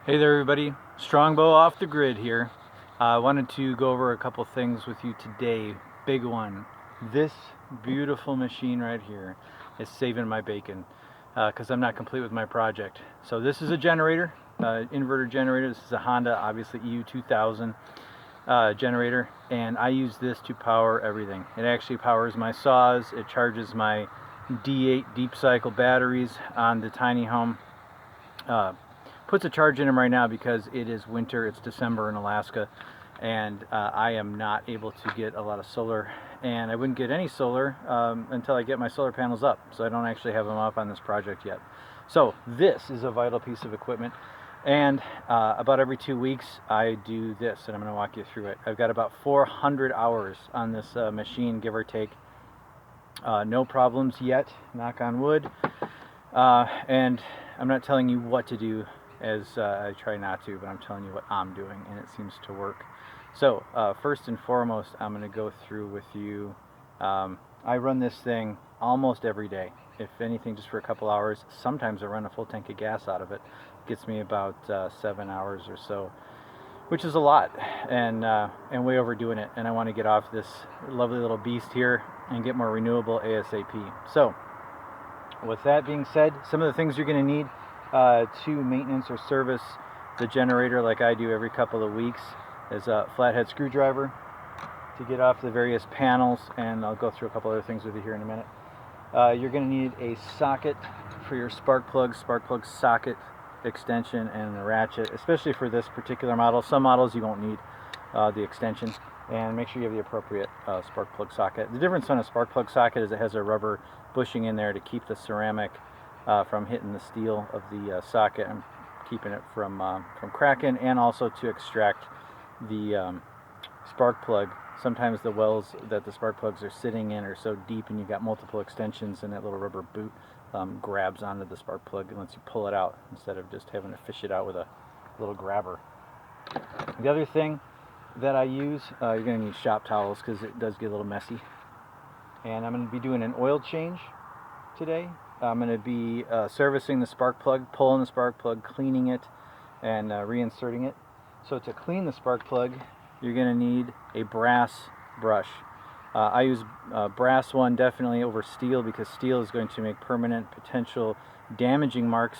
Hey there everybody, Strongbow off the grid here. I wanted to go over a couple things with you today. Big one, this beautiful machine right here is saving my bacon because I'm not complete with my project. So this is a generator, inverter generator. This is a Honda, obviously EU2000 generator, and I use this to power everything. It actually powers my saws, it charges my D8 deep cycle batteries on the tiny home. Puts a charge in them right now because it is winter. It's December in Alaska, and I am not able to get a lot of solar, and I wouldn't get any solar until I get my solar panels up. So I don't actually have them up on this project yet. So this is a vital piece of equipment, and about every 2 weeks I do this, and I'm going to walk you through it. I've got about 400 hours on this machine, give or take. No problems yet, knock on wood. And I'm not telling you what to do, as I try not to, but I'm telling you what I'm doing, and it seems to work. So first and foremost, I'm going to go through with you. I run this thing almost every day, if anything just for a couple hours. Sometimes I run a full tank of gas out of it. Gets me about 7 hours or so, which is a lot, and way overdoing it, and I want to get off this lovely little beast here and get more renewable ASAP. So with that being said, some of the things you're going to need to maintenance or service the generator, like I do every couple of weeks, is a flathead screwdriver to get off the various panels, and I'll go through a couple other things with you here in a minute. You're going to need a socket for your spark plug socket extension, and a ratchet, especially for this particular model. Some models you won't need the extension, and make sure you have the appropriate spark plug socket. The difference on a spark plug socket is it has a rubber bushing in there to keep the ceramic from hitting the steel of the socket and keeping it from cracking, and also to extract the spark plug. Sometimes the wells that the spark plugs are sitting in are so deep, and you've got multiple extensions, and that little rubber boot grabs onto the spark plug and lets you pull it out instead of just having to fish it out with a little grabber. The other thing that I use, you're going to need shop towels because it does get a little messy. And I'm going to be doing an oil change today. I'm going to be servicing the spark plug, pulling the spark plug, cleaning it, and reinserting it. So to clean the spark plug, you're going to need a brass brush. I use brass one definitely over steel, because steel is going to make permanent potential damaging marks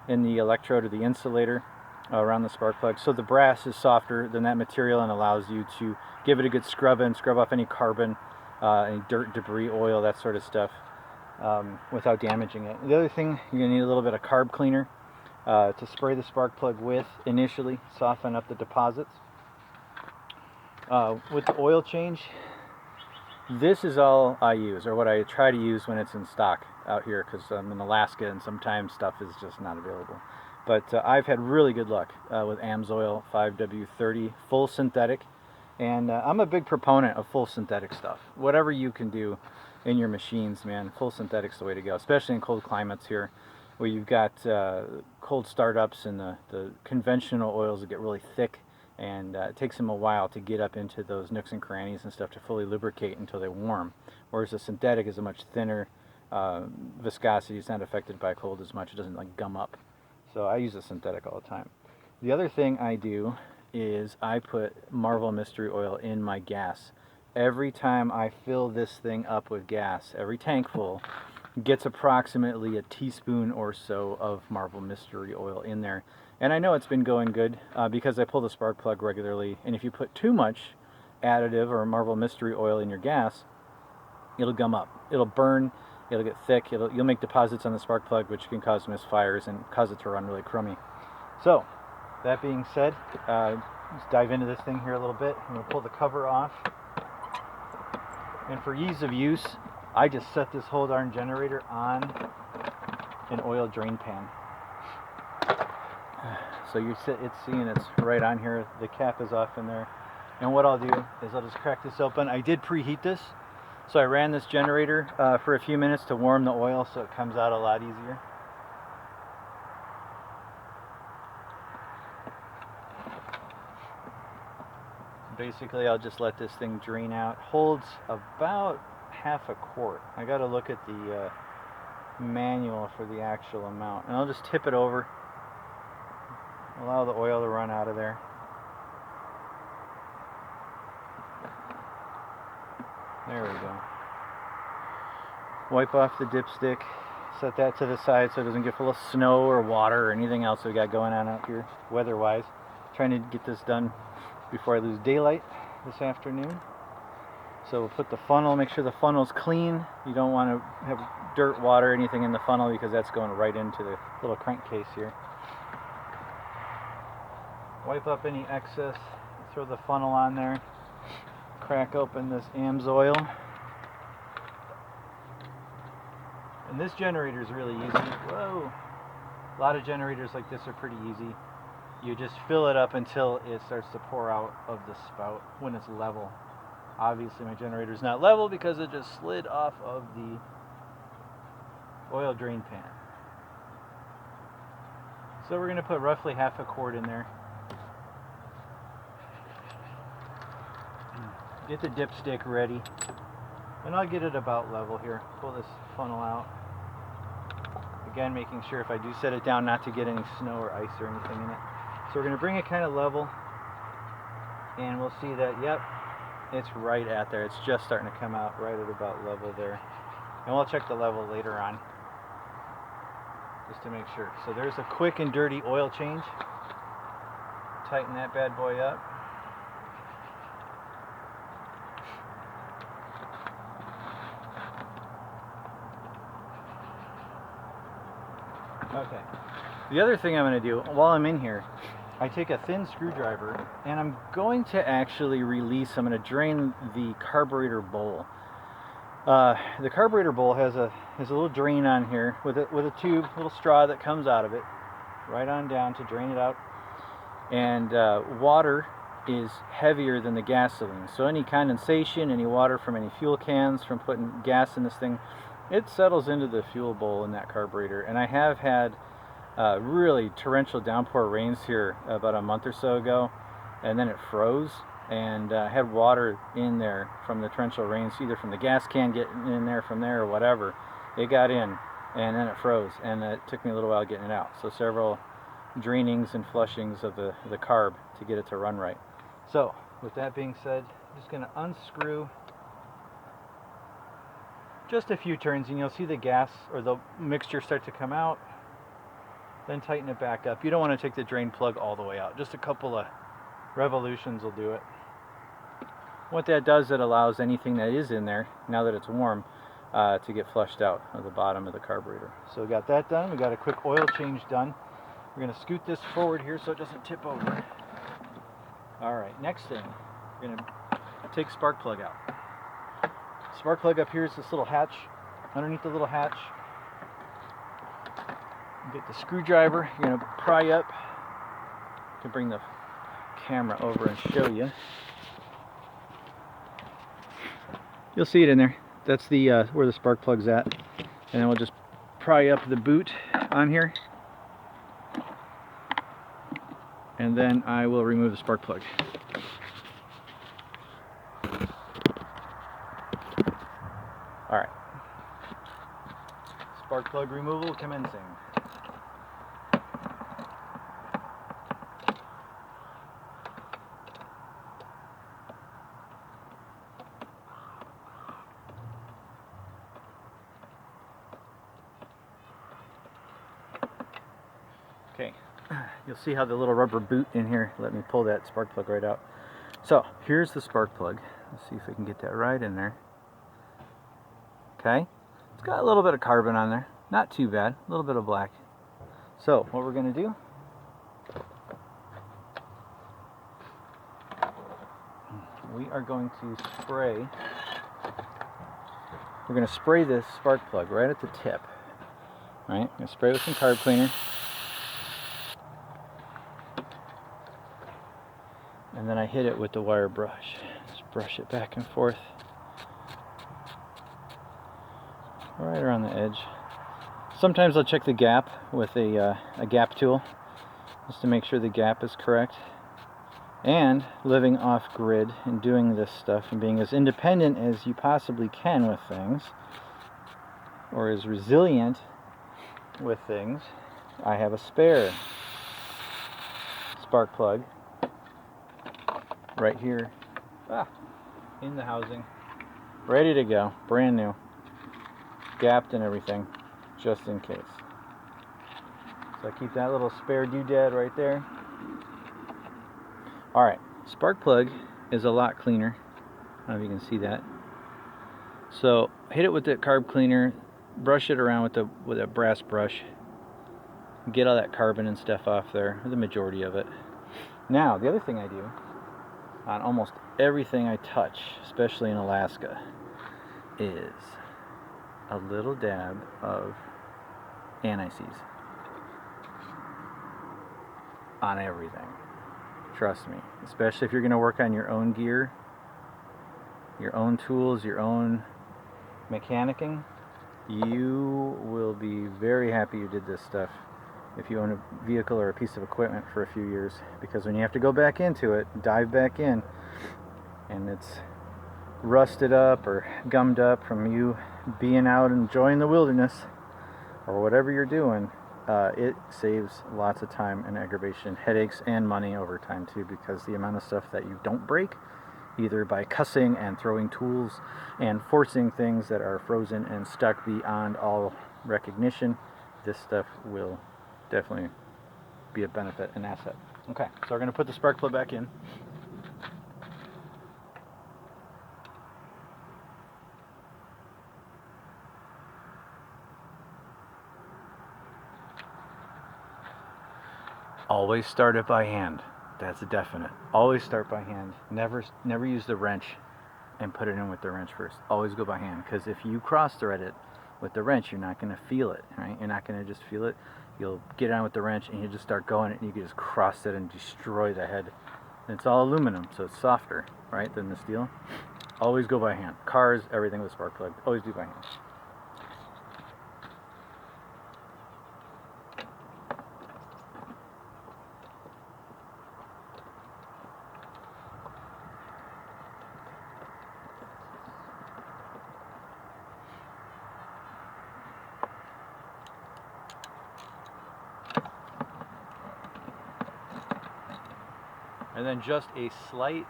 in the electrode or the insulator around the spark plug. So the brass is softer than that material and allows you to give it a good scrub and scrub off any carbon, any dirt, debris, oil, that sort of stuff, without damaging it. The other thing, you're going to need a little bit of carb cleaner to spray the spark plug with initially, soften up the deposits. With the oil change, this is all I use, or what I try to use when it's in stock out here, because I'm in Alaska and sometimes stuff is just not available. But I've had really good luck with AMSOIL 5W30 full synthetic, and I'm a big proponent of full synthetic stuff. Whatever you can do in your machines, man, full synthetic's the way to go, especially in cold climates here, where you've got cold startups, and the conventional oils that get really thick, and it takes them a while to get up into those nooks and crannies and stuff to fully lubricate until they warm. Whereas the synthetic is a much thinner viscosity. It's not affected by cold as much. It doesn't like gum up. So I use a synthetic all the time. The other thing I do is I put Marvel Mystery Oil in my gas. Every time I fill this thing up with gas, every tank full gets approximately a teaspoon or so of Marvel Mystery Oil in there. And I know it's been going good because I pull the spark plug regularly, and if you put too much additive or Marvel Mystery Oil in your gas, it'll gum up, it'll burn, it'll get thick, you'll make deposits on the spark plug, which can cause misfires and cause it to run really crummy. So that being said, let's dive into this thing here a little bit. I'm going to pull the cover off, and for ease of use, I just set this whole darn generator on an oil drain pan. So it's seeing it's right on here. The cap is off in there. And what I'll do is I'll just crack this open. I did preheat this, so I ran this generator for a few minutes to warm the oil so it comes out a lot easier. Basically, I'll just let this thing drain out. Holds about half a quart. I got to look at the manual for the actual amount, and I'll just tip it over Allow the oil to run out of there. There we go. Wipe off the dipstick. Set that to the side so it doesn't get full of snow or water or anything else we got going on out here weather-wise. Trying to get this done before I lose daylight this afternoon. So we'll put the funnel, make sure the funnel's clean. You don't want to have dirt, water, anything in the funnel because that's going right into the little crankcase here. Wipe up any excess, throw the funnel on there, crack open this AMSOIL. And this generator is really easy. Whoa! A lot of generators like this are pretty easy. You just fill it up until it starts to pour out of the spout when it's level. Obviously my generator is not level because it just slid off of the oil drain pan. So we're going to put roughly half a quart in there. Get the dipstick ready. And I'll get it about level here. Pull this funnel out. Again, making sure if I do set it down not to get any snow or ice or anything in it. So we're going to bring it kind of level. And we'll see that, yep, it's right at there. It's just starting to come out right at about level there. And we'll check the level later on, just to make sure. So there's a quick and dirty oil change. Tighten that bad boy up. Okay. The other thing I'm going to do while I'm in here, I take a thin screwdriver and I'm going to actually release, I'm going to drain the carburetor bowl. The carburetor bowl has a little drain on here with a tube, little straw that comes out of it, right on down to drain it out. And water is heavier than the gasoline, so any condensation, any water from any fuel cans from putting gas in this thing, it settles into the fuel bowl in that carburetor. And I have had really torrential downpour rains here about a month or so ago, and then it froze and had water in there from the torrential rains, either from the gas can getting in there from there or whatever. It got in and then it froze, and it took me a little while getting it out. So several drainings and flushings of the carb to get it to run right. So with that being said, I'm just going to unscrew just a few turns and you'll see the gas or the mixture start to come out. Then tighten it back up. You don't want to take the drain plug all the way out. Just a couple of revolutions will do it. What that does, it allows anything that is in there, now that it's warm, to get flushed out of the bottom of the carburetor. So we got that done. We got a quick oil change done. We're going to scoot this forward here so it doesn't tip over. Alright, next thing, we're going to take spark plug out. Spark plug up here is this little hatch. Underneath the little hatch, get the screwdriver. You're going to pry up. I can bring the camera over and show you. You'll see it in there. That's the where the spark plug's at. And then we'll just pry up the boot on here. And then I will remove the spark plug. Alright. Spark plug removal commencing. Okay, you'll see how the little rubber boot in here, let me pull that spark plug right out. So here's the spark plug. Let's see if we can get that right in there. Okay, it's got a little bit of carbon on there, not too bad, a little bit of black. So what we're going to do, we are going to spray, we're going to spray this spark plug right at the tip. Right, I'm going to spray with some carb cleaner. And then I hit it with the wire brush. Just brush it back and forth. Right around the edge. Sometimes I'll check the gap with a gap tool, just to make sure the gap is correct. And living off grid and doing this stuff and being as independent as you possibly can with things, or as resilient with things, I have a spare. spark plug right here in the housing, ready to go, brand new, gapped and everything, just in case. So I keep that little spare doodad right there. Alright, spark plug is a lot cleaner. I don't know if you can see that. So hit it with the carb cleaner, brush it around with a brass brush, get all that carbon and stuff off there, the majority of it. Now the other thing I do on almost everything I touch, especially in Alaska, is a little dab of anti-seize on everything. Trust me, especially if you're going to work on your own gear, your own tools, your own mechanicking, you will be very happy you did this stuff if you own a vehicle or a piece of equipment for a few years, because when you have to go back into it, dive back in, and it's rusted up or gummed up from you being out enjoying the wilderness or whatever you're doing, it saves lots of time and aggravation, headaches, and money over time too, because the amount of stuff that you don't break, either by cussing and throwing tools and forcing things that are frozen and stuck beyond all recognition, this stuff will definitely be a benefit, an asset. Okay, so we're going to put the spark plug back in. Always start it by hand. That's a definite. Always start by hand. Never use the wrench and put it in with the wrench first. Always go by hand, because if you cross thread it with the wrench, you're not going to feel it, right? You're not going to just feel it. You'll get on with the wrench and you just start going, and you can just cross it and destroy the head. And it's all aluminum, so it's softer, right, than the steel. Always go by hand. Cars, everything with a spark plug, always do by hand. And then just a slight,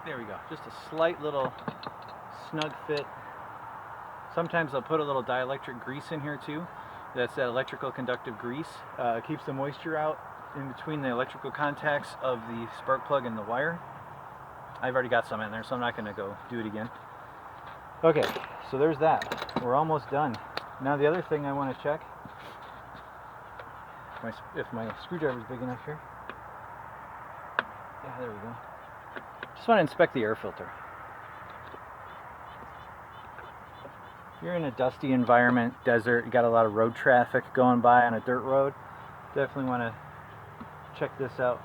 there we go, just a slight little snug fit. Sometimes I'll put a little dielectric grease in here too. That's that electrical conductive grease. Keeps the moisture out in between the electrical contacts of the spark plug and the wire. I've already got some in there, so I'm not going to go do it again. Okay, so there's that. We're almost done. Now the other thing I want to check, if my screwdriver is big enough here. Yeah, there we go. Just want to inspect the air filter. If you're in a dusty environment, desert, you got a lot of road traffic going by on a dirt road, definitely want to check this out.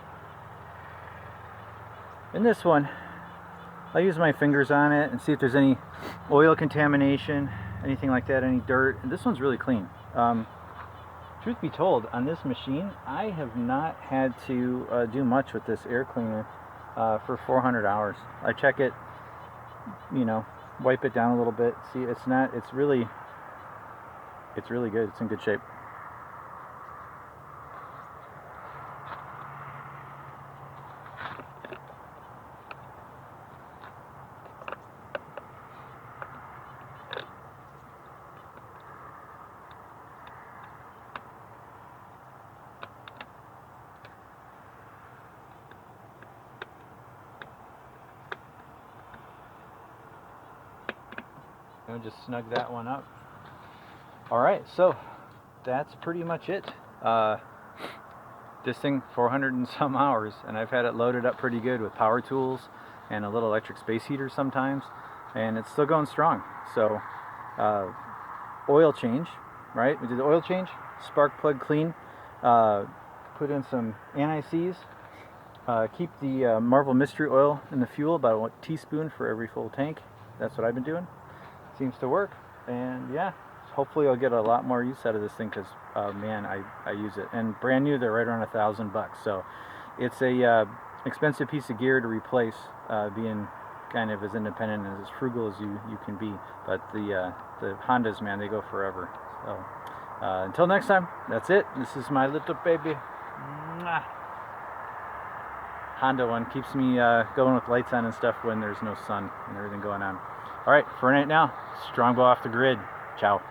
In this one, I'll use my fingers on it and see if there's any oil contamination, anything like that, any dirt. And this one's really clean. Truth be told, on this machine, I have not had to do much with this air cleaner for 400 hours. I check it, you know, wipe it down a little bit. See, it's really good. It's in good shape. I'll just snug that one up. Alright, so that's pretty much it. This thing, 400 and some hours, and I've had it loaded up pretty good with power tools and a little electric space heater sometimes, and it's still going strong. So oil change, right? We did the oil change, spark plug clean, put in some anti-seize, keep the Marvel Mystery Oil in the fuel, about a teaspoon for every full tank. That's what I've been doing. Seems to work, and yeah, hopefully I'll get a lot more use out of this thing, because man, I use it, and brand new they're right around $1,000, so it's a expensive piece of gear to replace, being kind of as independent and as frugal as you can be. But the Hondas, man, they go forever. So until next time, that's it. This is my little baby. Mwah. Honda one. Keeps me going with lights on and stuff when there's no sun and everything going on. All right, for right now, Strongbow off the grid. Ciao.